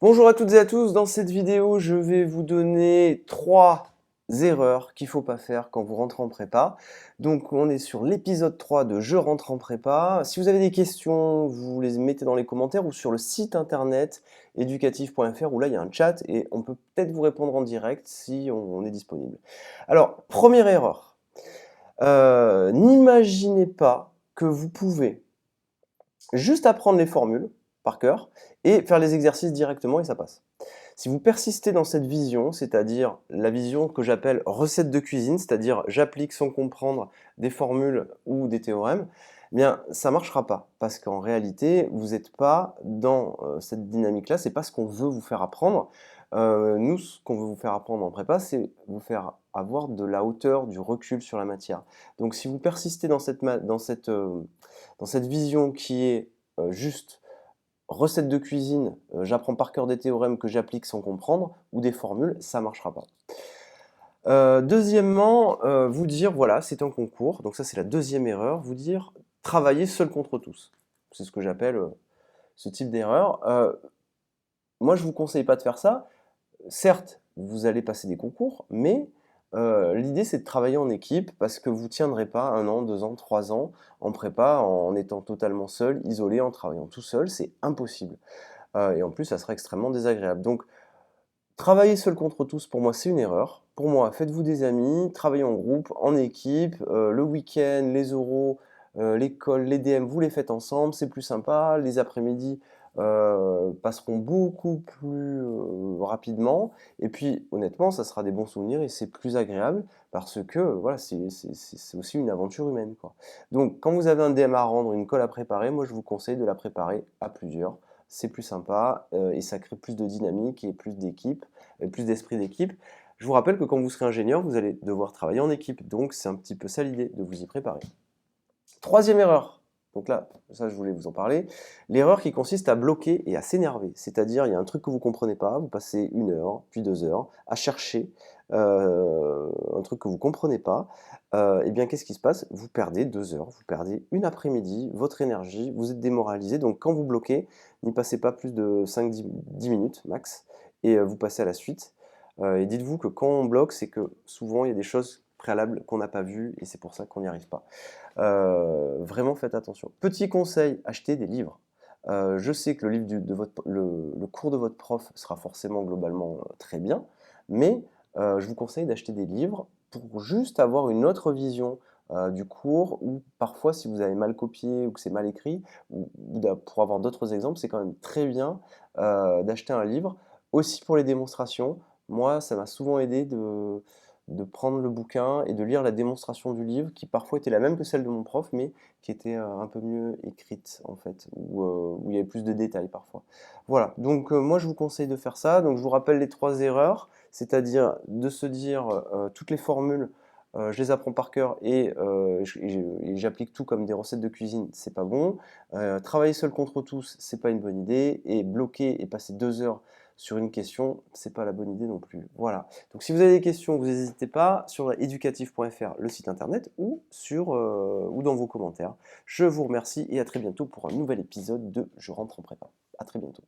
Bonjour à toutes et à tous, dans cette vidéo je vais vous donner 3 erreurs qu'il ne faut pas faire quand vous rentrez en prépa. Donc on est sur l'épisode 3 de Je rentre en prépa. Si vous avez des questions, vous les mettez dans les commentaires ou sur le site internet éducatif.fr où là il y a un chat et on peut peut-être vous répondre en direct si on est disponible. Alors, première erreur, n'imaginez pas que vous pouvez juste apprendre les formules par cœur et faire les exercices directement et ça passe. Si vous persistez dans cette vision, c'est-à-dire la vision que j'appelle recette de cuisine, c'est-à-dire j'applique sans comprendre des formules ou des théorèmes, eh bien ça marchera pas parce qu'en réalité, vous n'êtes pas dans cette dynamique-là, c'est pas ce qu'on veut vous faire apprendre. Nous, ce qu'on veut vous faire apprendre en prépa, c'est vous faire avoir de la hauteur, du recul sur la matière. Donc si vous persistez dans cette vision qui est juste recette de cuisine, j'apprends par cœur des théorèmes que j'applique sans comprendre, ou des formules, ça ne marchera pas. Deuxièmement, vous dire, voilà, c'est un concours, donc ça c'est la deuxième erreur, vous dire travailler seul contre tous. C'est ce que j'appelle ce type d'erreur. Moi je ne vous conseille pas de faire ça. Certes, vous allez passer des concours, mais l'idée c'est de travailler en équipe parce que vous ne tiendrez pas 1 an, 2 ans, 3 ans en prépa en étant totalement seul, isolé, en travaillant tout seul, c'est impossible. Et en plus, ça serait extrêmement désagréable. Donc, travailler seul contre tous, pour moi, c'est une erreur. Pour moi, faites-vous des amis, travaillez en groupe, en équipe, le week-end, les oraux, l'école, les DM, vous les faites ensemble, c'est plus sympa. Les après-midi passeront beaucoup plus rapidement. Et puis, honnêtement, ça sera des bons souvenirs et c'est plus agréable parce que voilà, c'est aussi une aventure humaine, quoi. Donc, quand vous avez un DM à rendre, une colle à préparer, moi, je vous conseille de la préparer à plusieurs. C'est plus sympa et ça crée plus de dynamique et plus d'équipe, et plus d'esprit d'équipe. Je vous rappelle que quand vous serez ingénieur, vous allez devoir travailler en équipe, donc c'est un petit peu ça l'idée, de vous y préparer. Troisième erreur, donc là, ça je voulais vous en parler, l'erreur qui consiste à bloquer et à s'énerver. C'est-à-dire, il y a un truc que vous ne comprenez pas, vous passez 1 heure, puis 2 heures, à chercher un truc que vous ne comprenez pas, et bien qu'est-ce qui se passe? Vous perdez 2 heures, vous perdez une après-midi, votre énergie, vous êtes démoralisé, donc quand vous bloquez, n'y passez pas plus de 5-10 minutes max, et vous passez à la suite. Et dites-vous que quand on bloque, c'est que souvent il y a des choses préalables qu'on n'a pas vues, et c'est pour ça qu'on n'y arrive pas. Vraiment faites attention. Petit conseil, achetez des livres. Je sais que le livre le cours de votre prof sera forcément globalement très bien, mais je vous conseille d'acheter des livres pour juste avoir une autre vision du cours, ou parfois si vous avez mal copié ou que c'est mal écrit, pour avoir d'autres exemples, c'est quand même très bien d'acheter un livre. Aussi pour les démonstrations, moi ça m'a souvent aidé de prendre le bouquin et de lire la démonstration du livre, qui parfois était la même que celle de mon prof, mais qui était un peu mieux écrite, en fait, où il y avait plus de détails parfois. Voilà, donc moi je vous conseille de faire ça. Donc je vous rappelle les 3 erreurs, c'est-à-dire de se dire toutes les formules, je les apprends par cœur et j'applique tout comme des recettes de cuisine, c'est pas bon. Travailler seul contre tous, c'est pas une bonne idée. Et bloquer et passer 2 heures sur une question, c'est pas la bonne idée non plus. Voilà. Donc si vous avez des questions, vous n'hésitez pas sur éducatif.fr, le site internet, ou dans vos commentaires. Je vous remercie et à très bientôt pour un nouvel épisode de Je rentre en prépa. À très bientôt.